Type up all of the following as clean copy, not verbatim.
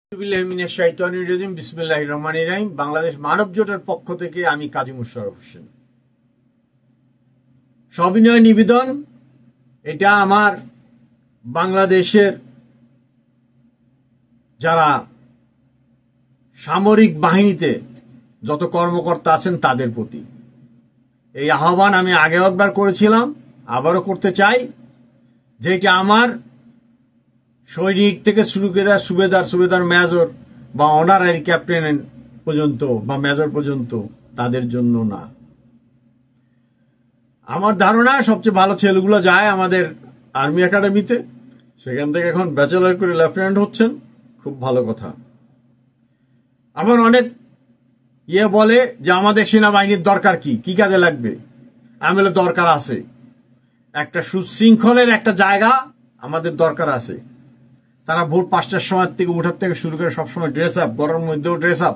বিসমিল্লাহির রহমানির রহিম। বাংলাদেশ মানব জোটের পক্ষ থেকে আমি কাজী মুশাররফ হোসেন। সবিনয় নিবেদন, এটা আমার বাংলাদেশের যারা সামরিক বাহিনীতে যত কর্মকর্তা আছেন তাদের প্রতি এই আহ্বান আমি আগেও একবার করেছিলাম, আবারও করতে চাই, যে এটা আমার সৈনিক থেকে শুরু করে সুবেদার মেজর বা অনারারি ক্যাপ্টেন পর্যন্ত বা মেজর পর্যন্ত তাদের জন্য না। আমার ধারণা সবচেয়ে ভালো ছেলেগুলো যায় আমাদের আর্মি একাডেমিতে, সেখান থেকে এখন ব্যাচেলর করে লেফটেন্যান্ট হচ্ছেন, খুব ভালো কথা। আমার অনেক বলে যে আমাদের সেনাবাহিনীর দরকার কি কাজে লাগবে। আমি বলে দরকার আছে, একটা সুশৃঙ্খলের একটা জায়গা আমাদের দরকার আছে। তারা ভোর 5টার সময় থেকে উঠার থেকে শুরু করে সবসময় ড্রেস আপ, গরমের মধ্যেও ড্রেস আপ,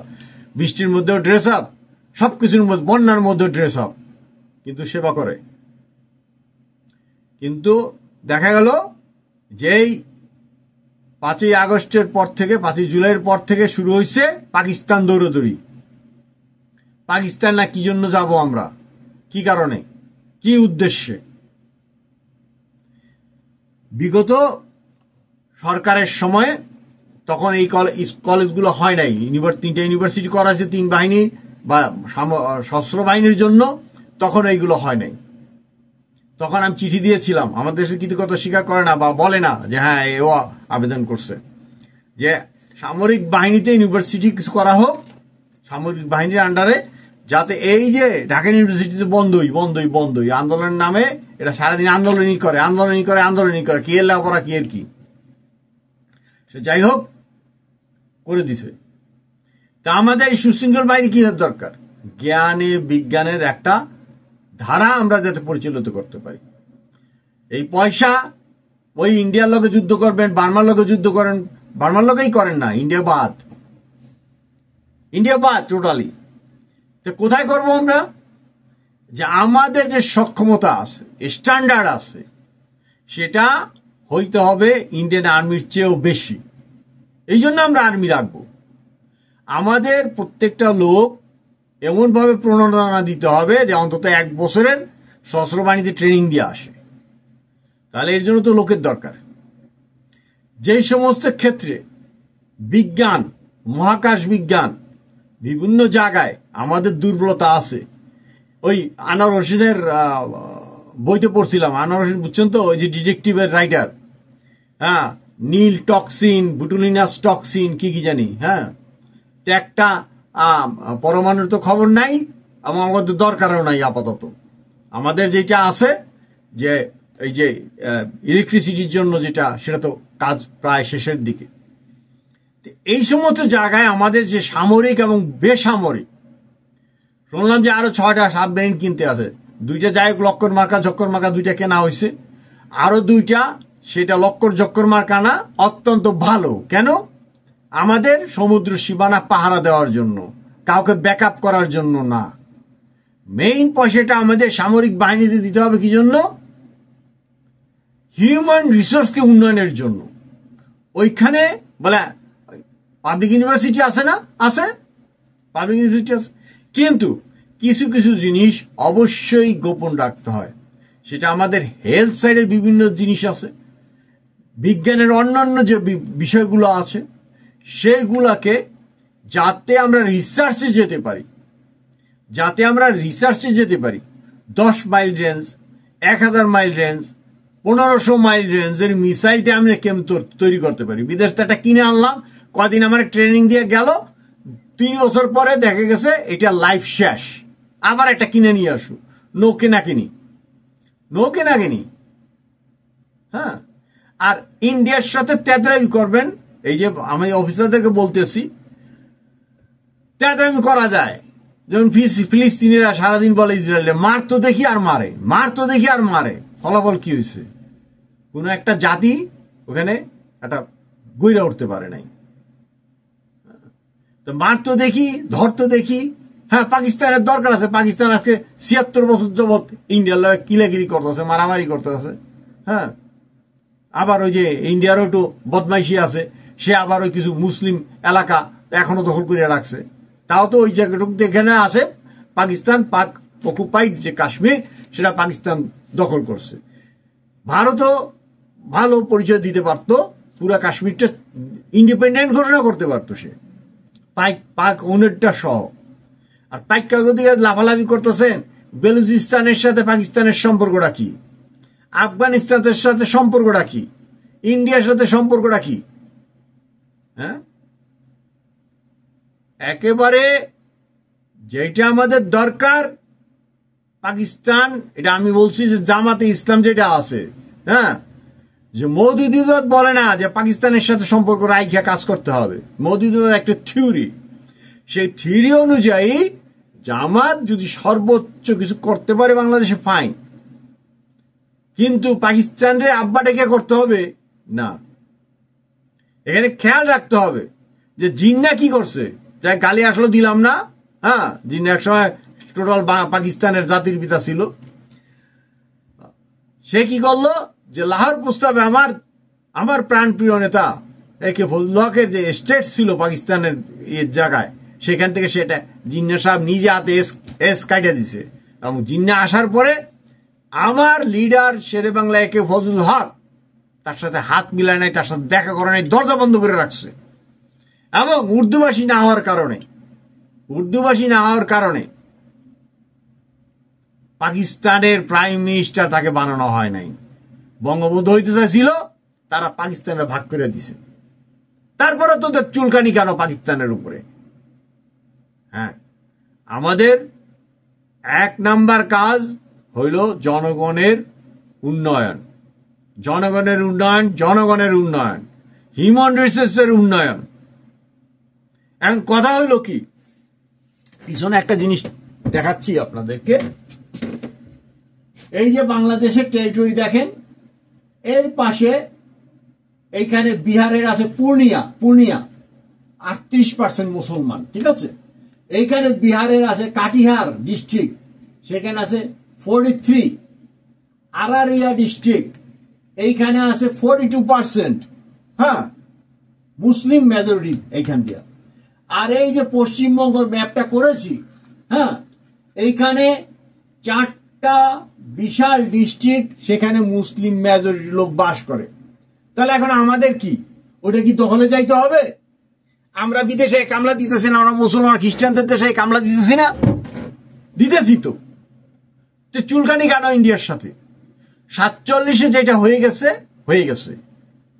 বৃষ্টির মধ্যেও ড্রেস আপ, সবকিছুর মধ্যে, বন্যার মধ্যেও ড্রেস আপ, কিন্তু সেবা করে। কিন্তু দেখা গেল যেই 5ই আগস্টের পর থেকে, 5ই জুলাইয়ের পর থেকে শুরু হয়েছে পাকিস্তান দৌড়দৌড়ি। পাকিস্তান না কি জন্য যাব আমরা, কি কারণে, কি উদ্দেশ্যে? বিগত সরকারের সময়ে তখন এই কলেজগুলো হয় নাই, 3টা ইউনিভার্সিটি করা হয়েছে 3 বাহিনী বা সশস্ত্র বাহিনীর জন্য, তখন এইগুলো হয় নাই। তখন আমি চিঠি দিয়েছিলাম, আমাদের দেশে কৃতজ্ঞতা স্বীকার করে না বা বলে না যে হ্যাঁ এও আবেদন করছে যে সামরিক বাহিনীতে ইউনিভার্সিটি কিছু করা হোক সামরিক বাহিনীর আন্ডারে, যাতে এই যে ঢাকা ইউনিভার্সিটিতে বন্ধই আন্দোলনের নামে এটা সারাদিন আন্দোলনই করে কি এর লেখাপড়া কি এর কি, সে যাই হোক করে দিছে। তা আমাদের এই সুশৃঙ্খল বাহিনী কি দরকার? জ্ঞানে বিজ্ঞানের একটা ধারা আমরা যাতে পরিচালিত করতে পারি। এই পয়সা ওই ইন্ডিয়ার লগে যুদ্ধ করবেন, বার্মার লগে যুদ্ধ করেন, বার্মার লগেই করেন না, ইন্ডিয়া বাদ টোটালি। তো কোথায় করবো আমরা? যে আমাদের যে সক্ষমতা আছে, স্ট্যান্ডার্ড আছে, সেটা হইতে হবে ইন্ডিয়ান আর্মির চেয়েও বেশি। এই জন্য আমরা আর্মি রাখবো। আমাদের প্রত্যেকটা লোক এমনভাবে প্রণোদনা দিতে হবে যে অন্তত 1 বছরের সশস্ত্র বাহিনীতে ট্রেনিং দিয়ে আসে। তাহলে এর জন্য তো লোকের দরকার। যেই সমস্ত ক্ষেত্রে বিজ্ঞান, মহাকাশ বিজ্ঞান বিভিন্ন জায়গায় আমাদের দুর্বলতা আছে, ওই আনোয়ার হোসেনের বইতে পড়ছিলাম, আনোয়ার হোসেন বুঝছেন তো, ওই যে ডিটেকটিভের রাইটার, হ্যাঁ, নীল টক্সিন, বুটুলিনাস টক্সিন, কি জানি, হ্যাঁ, তো একটা পরমাণুর তো খবর নাই এবং আমাদের দরকারও নাই আপাতত। আমাদের যেটা আছে যে এই যে ইলেকট্রিসিটির জন্য যেটা, সেটা তো কাজ প্রায় শেষের দিকে। এই সমস্ত জায়গায় আমাদের যে সামরিক এবং বেসামরিক, শুনলাম যে আরো 6টা সাবমেরিন কিনতে আছে, 2টা যাই লক্কর মার্কা ঝক্কর মার্কা 2টা কেনা হয়েছে, আরো 2টা সেটা লক্কর ঝক্কর মার্কা না, অত্যন্ত ভালো। কেন? আমাদের সমুদ্র সীমানা পাহারা দেওয়ার জন্য, কাউকে ব্যাকআপ করার জন্য না। মেইন পয়সাটা আমাদের সামরিক বাহিনীতে দিতে হবে কি জন্য? হিউম্যান রিসোর্সকে উন্নয়নের জন্য। ওইখানে বলে পাবলিক ইউনিভার্সিটি আছে না, আছে, পাবলিক ইউনিভার্সিটি আছে, কিন্তু কিছু কিছু জিনিস অবশ্যই গোপন রাখতে হয়। সেটা আমাদের হেলথ সাইডের বিভিন্ন জিনিস আছে, বিজ্ঞানের অন্যান্য যে বিষয়গুলো আছে, সেগুলাকে যাতে আমরা রিসার্চে যেতে পারি, 10 mile range, 1000 mile range, 1500 mile রেঞ্জের মিসাইলটা আমরা কেমন তৈরি করতে পারি। বিদেশ থেকে কিনে আনলাম, কদিন আমার ট্রেনিং দিয়ে গেল, 3 বছর পরে দেখা গেছে এটা লাইফ শেষ, আবার একটা কিনে নিয়ে আসু। নো কেনা কিনি, হ্যাঁ। আর ইন্ডিয়ার সাথে তেদরামি করবেন, এই যে আমি অফিসারদেরকে বলতেছি, তেদরামি করা যায়। যেমন ফিলিস্তিনিরা সারাদিন বলে ইসরায়েলের মার তো দেখি আর মারে, ফলাফল কি হয়েছে? কোন একটা জাতি ওখানে একটা গইরা উঠতে পারে নাই। তো মার তো দেখি, ধর তো দেখি। হ্যাঁ, পাকিস্তানের দরকার আছে, পাকিস্তান আজকে 76 বছর যাবৎ ইন্ডিয়ার লগে কিলাগিরি করতেছে, মারামারি করতেছে, হ্যাঁ। আবার ওই যে ইন্ডিয়ারও একটু বদমাইশি আছে, সে আবার ওই কিছু মুসলিম এলাকা এখনো দখল করে রাখছে। তাও তো ওই জায়গাটুকু যেখানে আছে পাকিস্তান, পাক অকুপাইড যে কাশ্মীর, সেটা পাকিস্তান দখল করছে। ভারতও ভালো পরিচয় দিতে পারত, পুরা কাশ্মীরটা ইন্ডিপেন্ডেন্ট ঘোষণা করতে পারত সে, পাক ওনেরটা সহ। আর পাইকাগদিকে লাফালাফি করতেছেন বেলুচিস্তানের সাথে পাকিস্তানের সম্পর্কটা কি, আফগানিস্তানের সাথে সম্পর্কটা কি, ইন্ডিয়ার সাথে সম্পর্কটা কি? হ্যাঁ, একেবারে যেটা আমাদের দরকার পাকিস্তান, এটা আমি বলছি যে জামাতে ইসলাম যেটা আছে, হ্যাঁ, যে মওদুদিবাদ বলে না যে পাকিস্তানের সাথে সম্পর্ক রাইখা কাজ করতে হবে। মওদুদিবাদ একটা থিওরি, সেই থিওরি অনুযায়ী জামাত যদি সর্বোচ্চ কিছু করতে পারে বাংলাদেশে ফাইন, কিন্তু পাকিস্তানের আব্বা ডেকে করতে হবে না। এখানে খেয়াল রাখতে হবে যে জিন্না কি করছে, যাই গালি আসলো দিলাম না, হ্যাঁ, জিন্না একসময় টোটাল পাকিস্তানের জাতির পিতা ছিল। সে কি করলো যে লাহোর প্রস্তাবে আমার প্রাণপ্রিয় নেতা একে ফজলুল যে স্টেট ছিল পাকিস্তানের জায়গায়, সেখান থেকে সেটা জিন্না সাহেব নিজে হাতে এস কাটিয়ে দিছে। এবং জিন্না আসার পরে আমার লিডার শেরে বাংলা একে ফজলুল হক তার সাথে হাত মিলায় নাই, তার সাথে দেখা করে নাই, দরজা বন্ধ করে রাখছে। এবং উর্দুভাষী না হওয়ার কারণে পাকিস্তানের প্রাইম মিনিস্টার তাকে বানানো হয় নাই। বঙ্গবন্ধু হইতে চাইছিল, তারা পাকিস্তানের ভাগ করে দিছে। তারপরে তোদের চুলকানি কেন পাকিস্তানের উপরে? হ্যাঁ, আমাদের 1 নাম্বার কাজ হইল জনগণের উন্নয়ন, হিউম্যান রিসোর্সের উন্নয়ন। এখন কথা হইল কি, পিছনে একটা জিনিস দেখাচ্ছি আপনাদেরকে। এই যে বাংলাদেশের টেরিটরি দেখেন, এর পাশে এইখানে বিহারের আছে পূর্ণিয়া 38% মুসলমান, ঠিক আছে। এইখানে বিহারের আছে কাটিহার ডিস্ট্রিক্ট, সেখানে আছে 43। আরারিয়া ডিস্ট্রিক্ট, এইখানে আছে 42%, হ্যাঁ, মুসলিম মেজরিটি এইখান দিয়ে। আর এই যে পশ্চিমবঙ্গের ম্যাপটা করেছি, হ্যাঁ, এইখানে 4টা বিশাল ডিস্ট্রিক্ট, সেখানে মুসলিম মেজরিটি লোক বাস করে। তাহলে এখন আমাদের কি ওটা কি দখলে যাইতে হবে? আমরা বিদেশে কামলা দিতেছি না, আমরা মুসলমান খ্রিস্টানদের দেশে কামলা দিতেছি না? দিতেছি তো। চুলকানি কেন ইন্ডিয়ার সাথে? 47-এ যেটা হয়ে গেছে।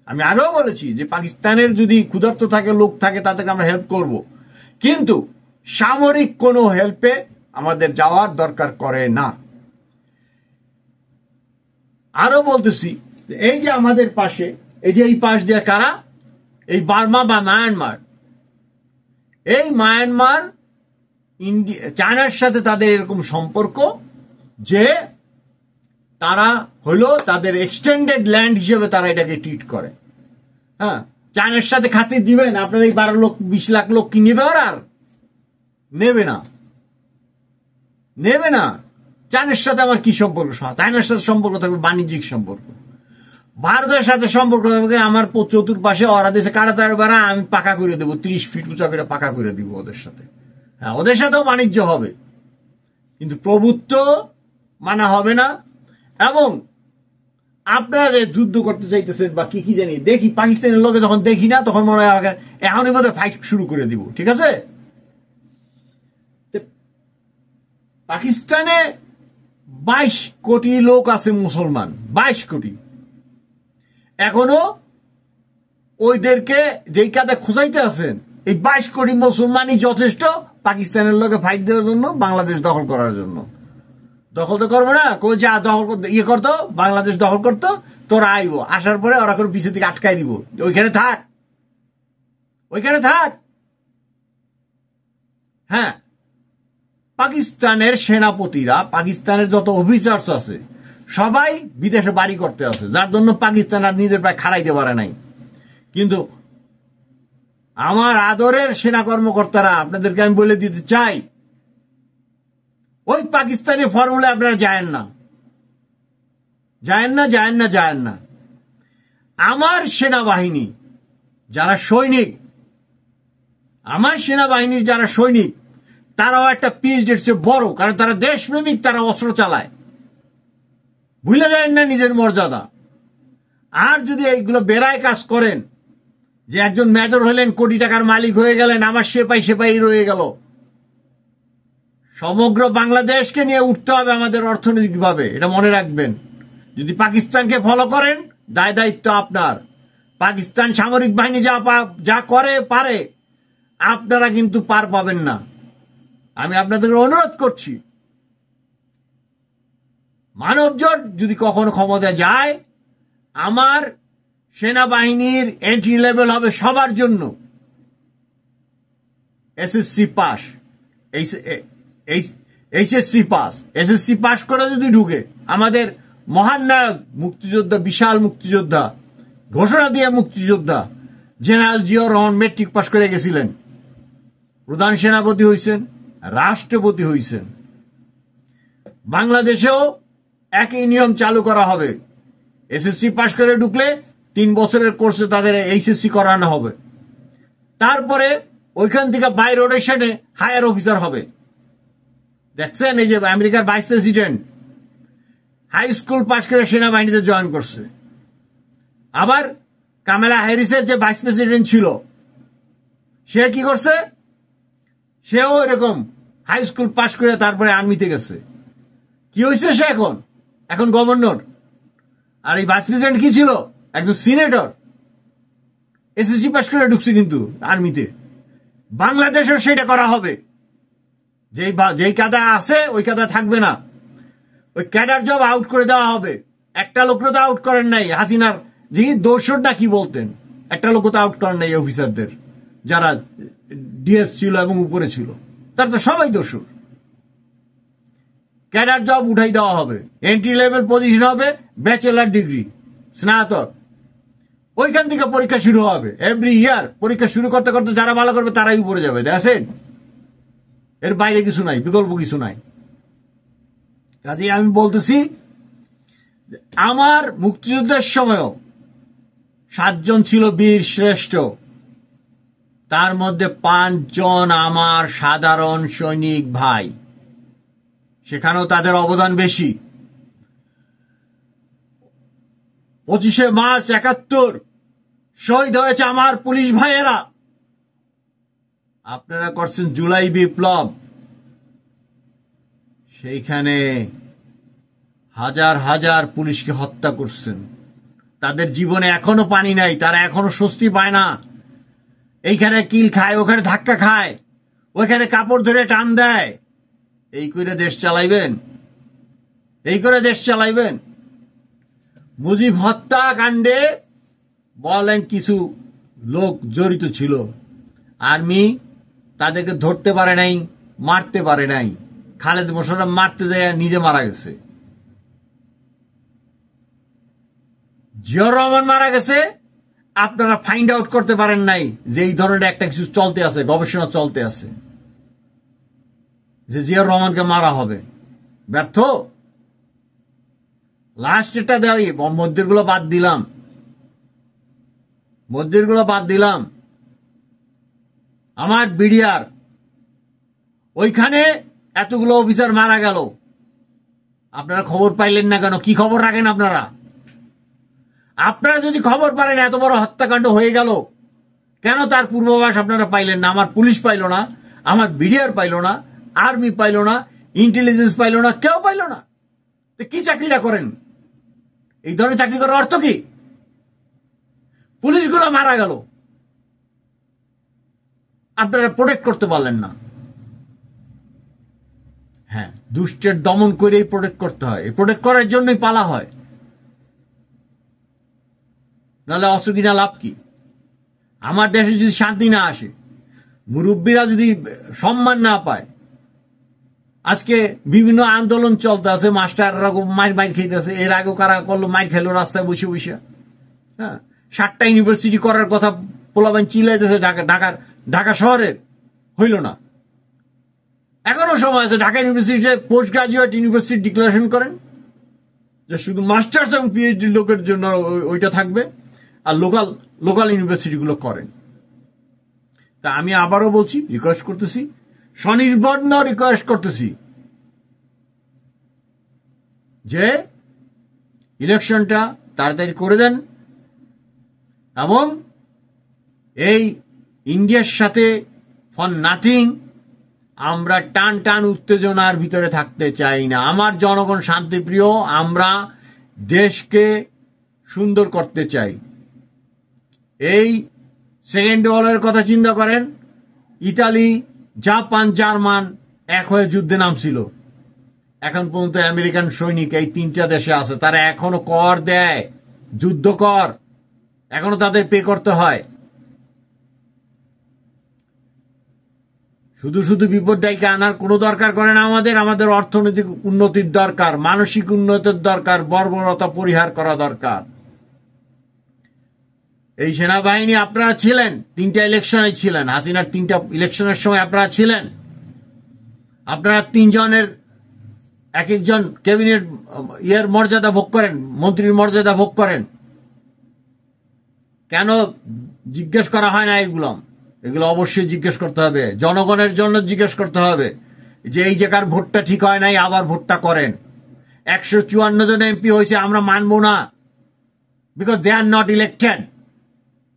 আমি আগেও বলেছি যে পাকিস্তানের যদি ক্ষুধার্ত থাকে, লোক থাকে, তাদেরকে আমরা হেল্প করব, কিন্তু সামরিক কোনো হেল্পে আমাদের যাওয়ার দরকার করে না। আরো বলতেছি, এই যে আমাদের পাশে, এই যে এই পাশ দিয়ে কারা, এই বার্মা বা মায়ানমার, এই মায়ানমার চায়নার সাথে তাদের এরকম সম্পর্ক যে তারা হলো তাদের এক্সটেন্ডেড ল্যান্ড হিসেবে তারা এটাকে ট্রিট করে। হ্যাঁ, চায়নার সাথে খাতির দিবেন আপনার এই 12-20 লাখ লোক কি নেবে? আর নেবে না। চায়নার সাথে আমার কি সম্পর্ক? চায়নার সাথে সম্পর্ক থাকবে বাণিজ্যিক সম্পর্ক। ভারতের সাথে সম্পর্ক থাকবে আমার চতুর্পাশে ওরা দেশে কাটাতার বেড়া আমি পাকা করে দেবো, 30 ফিট উঁচা করে পাকা করে দিব ওদের সাথে। হ্যাঁ, ওদের সাথেও বাণিজ্য হবে, কিন্তু প্রভুত্ব মানা হবে না। এবং আপনারা যে যুদ্ধ করতে চাইতেছেন বা কি জানি, দেখি পাকিস্তানের লোকে যখন দেখি না, তখন মনে হয় এখনই বোধহয় ফাইট শুরু করে দিব, ঠিক আছে। পাকিস্তানে 22 কোটি লোক আছে মুসলমান, 22 কোটি। এখনো ওইদেরকে যেই কাজে খুঁজাইতে আছেন, এই 22 কোটি মুসলমানই যথেষ্ট পাকিস্তানের লোকে ফাইট দেওয়ার জন্য, বাংলাদেশ দখল করার জন্য। দখল তো করবে না, কই যা দখল করতো, বাংলাদেশ দখল করতো, তোরা আইবো, আসার পরে ওরা করে পিছের দিকে আটকাই দিব, ওইখানে থাক। হ্যাঁ, পাকিস্তানের সেনাপতিরা, পাকিস্তানের যত অফিসার্স আছে, সবাই বিদেশে বাড়ি করতে আছে, যার জন্য পাকিস্তান আর নিজের পায়ে খাড়াইতে পারে নাই। কিন্তু আমার আদরের সেনা কর্মকর্তারা, আপনাদেরকে আমি বলে দিতে চাই, ওই পাকিস্তানি ফর্মুলা আপনারা যায়েন না। আমার সেনাবাহিনী যারা সৈনিক, আমার সেনাবাহিনীর যারা সৈনিক, তারাও একটা পিএইচডির চেয়ে বড়, কারণ তারা দেশপ্রেমিক, তারা অস্ত্র চালায়। ভুলে যায় না নিজের মর্যাদা। আর যদি এইগুলো বেড়ায় কাজ করেন, যে একজন মেজর হলেন, কোটি টাকার মালিক হয়ে গেলেন, আমার সেপাই রয়ে গেল, সমগ্র বাংলাদেশকে নিয়ে উঠতে হবে আমাদের অর্থনৈতিকভাবে, এটা মনে রাখবেন। যদি পাকিস্তানকে ফলো করেন, দায় দায়িত্ব আপনার। পাকিস্তান সামরিক বাহিনী যা করে পারে, আপনারা কিন্তু পার পাবেন না। আমি আপনাদের অনুরোধ করছি, মানবজোট যদি কখনো ক্ষমতায় যায়, আমার সেনাবাহিনীর এন্ট্রি লেভেল হবে সবার জন্য SSC pass, HSC pass, SSC pass করে যদি ঢুকে, আমাদের মহান নায়ক মুক্তিযোদ্ধা, বিশাল মুক্তিযোদ্ধা, ঘোষণা দিয়ে মুক্তিযোদ্ধা general Ziaur Rahman matric pass করে গেছিলেন, প্রধান সেনাপতি হয়েছেন, রাষ্ট্রপতি হয়েছেন। বাংলাদেশেও একই নিয়ম চালু করা হবে। এসএসসি পাস করে ঢুকলে 3 বছরের কোর্সে তাদের এইচএসসি করানো হবে। তারপরে ওইখান থেকে বাই রোটেশনে হায়ার অফিসার হবে। দেখছেন, এই যে আমেরিকার vice president high school pass করে সেনাবাহিনীতে জয়েন করছে। আবার কামালা হ্যারিসের যে ভাইস প্রেসিডেন্ট ছিল, সে কি করছে? সেও এরকম হাই স্কুল পাস করে তারপরে আর্মিতে গেছে। কি হয়েছে? সে এখন গভর্নর। আর এই ভাইস প্রেসিডেন্ট কি ছিল? একজন সিনেটর, এসএসসি পাস করে ঢুকছে কিন্তু আর্মিতে। বাংলাদেশেও সেটা করা হবে। যেই কাদা আছে ওই কাদা থাকবে না। ওই ক্যাডার জব আউট করে দেওয়া হবে। একটা লোকও তো আউট করেন নাই হাসিনার, যিনি দোসরটা কি বলতেন, একটা লোকও তো আউট করেন নাই অফিসারদের, যারা ডিএস ছিল এবং উপরে ছিল, তারা তো সবাই দোসর। ক্যাডার জব উঠাই দেওয়া হবে। এন্ট্রি লেভেল পজিশন হবে ব্যাচেলার ডিগ্রি, স্নাতক। ওইখান থেকে পরীক্ষা শুরু হবে। এভরি ইয়ার পরীক্ষা শুরু করতে করতে যারা ভালো করবে তারাই উপরে যাবে। দেখেন, এর বাইরে কিছু নাই, বিকল্প কিছু নাই। কাজে আমি বলতেছি, আমার মুক্তিযুদ্ধের সময়ও 7 জন ছিল বীর শ্রেষ্ঠ, তার মধ্যে 5 জন আমার সাধারণ সৈনিক ভাই। সেখানেও তাদের অবদান বেশি। 25শে মার্চ 71 শহীদ হয়েছে আমার পুলিশ ভাইয়েরা। আপনারা করছেন জুলাই বিপ্লব, সেইখানে হাজার হাজার পুলিশকে হত্যা করছেন। তাদের জীবনে এখনো পানি নাই, তারা এখনো স্বস্তি পায় না। এইখানে কিল খায়, ওখানে ধাক্কা খায়, ওইখানে কাপড় ধরে টান দেয়। এই করে দেশ চালাইবেন? এই করে দেশ চালাইবেন? মুজিব হত্যাকাণ্ডে বলেন কিছু লোক জড়িত ছিল, আর্মি তাদেরকে ধরতে পারে নাই, মারতে পারে নাই। খালেদ মোশাররফ মারতে যায় নিজে মারা গেছে। জিয়াউর রহমান মারা গেছে, আপনারা ফাইন্ড আউট করতে পারেন নাই যে এই ধরনের একটা কিছু চলতে আছে, গবেষণা চলতে আছে, যে জিয়াউর রহমানকে মারা হবে। ব্যর্থ। লাস্ট এটা দেওয়াই, মন্দিরগুলো বাদ দিলাম, মন্দিরগুলো বাদ দিলাম। আমার বিডিআর ওইখানে এতগুলো অফিসার মারা গেল, আপনারা খবর পাইলেন না কেন? কি খবর রাখেন আপনারা? আপনারা যদি খবর পারেন এত বড় হত্যাকাণ্ড হয়ে গেল, কেন তার পূর্বাভাস আপনারা পাইলেন না? আমার পুলিশ পাইল না, আমার বিডিআর পাইল না, আর্মি পাইল না, ইন্টেলিজেন্স পাইল না, কেউ পাইল না। তো কি চাকরিটা করেন? এই ধরনের চাকরি করার অর্থ কি? পুলিশগুলো মারা গেল, আপনারা প্রোটেক্ট করতে পারলেন না। হ্যাঁ, দুষ্টের দমন করেই প্রোটেক্ট করতে হয়। এই প্রোটেক্ট করার জন্যই পালা হয়, নাহলে অস্ত্র কিনা লাভ কি? আমার দেশে যদি শান্তি না আসে, মুরব্বীরা যদি সম্মান না পায়, আজকে বিভিন্ন আন্দোলন চলতে আছে, মাস্টাররা মাইর খেতেছে। এর আগে কারা করলো? মাইর খেলো রাস্তায় বসে বসে। হ্যাঁ, 7টা ইউনিভার্সিটি করার কথা পোলাবাইন চিল্লাইতেছে ঢাকা শহরে, হইল না। এখনো সময় আছে। ঢাকা ইউনিভার্সিটিতে পোস্ট গ্রাজুয়েট ইউনিভার্সিটি ডিক্লারেশন করেন, যে শুধু মাস্টার্স এবং পিএইচডি লোকের জন্য ওইটা থাকবে। আর লোকাল লোকাল ইউনিভার্সিটিগুলো করেন। তা আমি আবারও বলছি, রিকোয়েস্ট করতেছি, স্বনির্বন্ধ রিকোয়েস্ট করতেছি যে ইলেকশনটা তাড়াতাড়ি করে দেন এবং এই ইন্ডিয়ার সাথে ফর নাথিং আমরা টান টান উত্তেজনার ভিতরে থাকতে চাই না। আমার জনগণ শান্তিপ্রিয়, আমরা দেশকে সুন্দর করতে চাই। এই সেকেন্ড ওয়ার্ল্ডের কথা চিন্তা করেন, ইতালি, জাপান, জার্মান এক হয়ে যুদ্ধে নামছিল। এখন পর্যন্ত আমেরিকান সৈনিক এই 3টা দেশে আছে, তারা এখনো কর দেয়, যুদ্ধ কর এখনো তাদের পে করতে হয়। শুধু শুধু বিপদ ডাইকে আনার কোনো দরকার করে না। আমাদের অর্থনৈতিক উন্নতির দরকার, মানসিক উন্নতির দরকার, বর্বরতা পরিহার করা দরকার। এই সেনাবাহিনী আপনারা ছিলেন, 3টা ইলেকশনে ছিলেন, হাসিনার 3টা ইলেকশনের সময় আপনারা ছিলেন। আপনারা 3 জনের এক একজন ক্যাবিনেট মর্যাদা ভোগ করেন, মন্ত্রীর মর্যাদা ভোগ করেন। কেন জিজ্ঞেস করা হয় না? এগুলো অবশ্যই জিজ্ঞেস করতে হবে, জনগণের জন্য জিজ্ঞেস করতে হবে যে এই জায়গার ভোটটা ঠিক হয় নাই, আবার ভোটটা করেন। 154 জন এমপি হয়েছে, আমরা মানবো না, because they are not elected.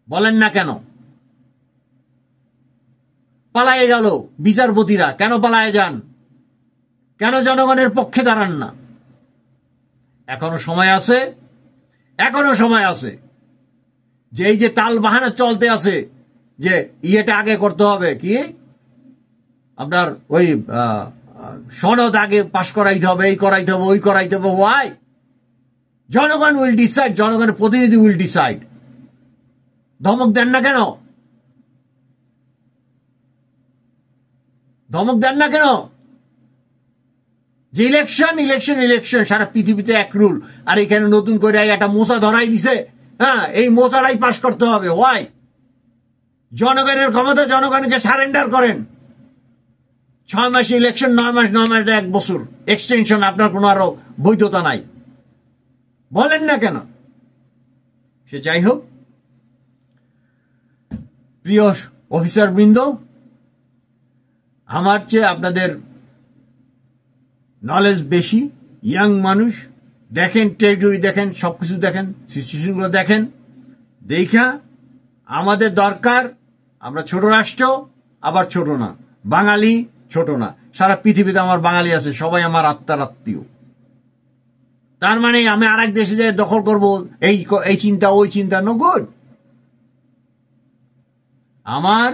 বলেন না কেন? পালায়ে গেল বিচারপতিরা, কেন পালায়ে যান? কেন জনগণের পক্ষে দাঁড়ান না? এখনো সময় আছে, এখনো সময় আছে। যে এই যে তাল বাহানা চলতে আছে যে ইয়েটা আগে করতে হবে, কি আপনার ওই সনদ আগে পাশ করাইতে হবে, এই করাইতে হবে, ওই করাইতে হবে। ওয়াই? জনগণ উইল ডিসাইড, জনগণের প্রতিনিধি উইল ডিসাইড। ধমক দেন না কেন? ধমক দেন না কেন? যে ইলেকশন ইলেকশন ইলেকশন সারা পৃথিবীতে এক রুল, আর এখানে নতুন করে একটা মোচা ধরাই দিছে। হ্যাঁ, এই মোচাটাই পাশ করতে হবে। ওয়াই? জনগণের ক্ষমতা, জনগণকে সারেন্ডার করেন। 6 মাসে ইলেকশন, 9 মাস, 9 মাস 1 বছর এক্সটেনশন, আপনার কোনো আরো বৈধতা নাই। বলেন না কেন? সে যাই হোক, প্রিয় অফিসার বৃন্দ, আমার চেয়ে আপনাদের নলেজ বেশি, ইয়াং মানুষ, দেখেন টেরিটরি, দেখেন সবকিছু, দেখেন সিচুয়েশনগুলো, দেখেন। দেখা আমাদের দরকার, আমরা ছোট রাষ্ট্র, আবার ছোট না, বাঙালি ছোট না। সারা পৃথিবীতে আমার বাঙালি আছে, সবাই আমার আত্মার আত্মীয়। তার মানে আমি আর এক দেশে যাই দখল করবো, এই চিন্তা ওই চিন্তা, নো গুড। আমার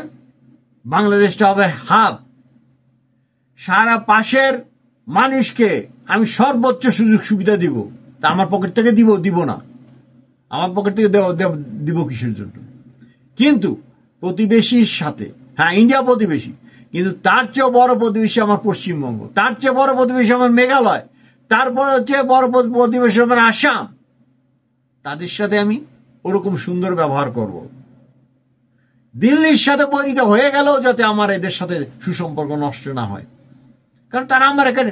বাংলাদেশটা হবে হাব। সারা পাশের মানুষকে আমি সর্বোচ্চ সুযোগ সুবিধা দিব। তা আমার পকেট থেকে দিব না, আমার পকেট থেকে দিব কিসের জন্য? কিন্তু প্রতিবেশীর সাথে, হ্যাঁ ইন্ডিয়া প্রতিবেশী, কিন্তু তার চেয়েও বড় প্রতিবেশী আমার পশ্চিমবঙ্গ, তার চেয়ে বড় প্রতিবেশী আমার মেঘালয়, তারপর হচ্ছে বড় প্রতিবেশী আমার আসাম। তাদের সাথে আমি ওরকম সুন্দর ব্যবহার করব। দিল্লির সাথে বৈরিত হয়ে গেলেও যাতে আমার এদের সাথে সুসম্পর্ক নষ্ট না হয়, কারণ তারা আমার এখানে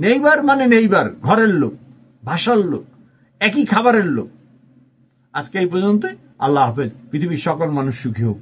নেইবার, মানে নেইবার, ঘরের লোক, ভাষার লোক, একই খাবারের লোক। আজকে এই পর্যন্ত। আল্লাহ হাফেজ। পৃথিবীর সকল মানুষ সুখী হোক।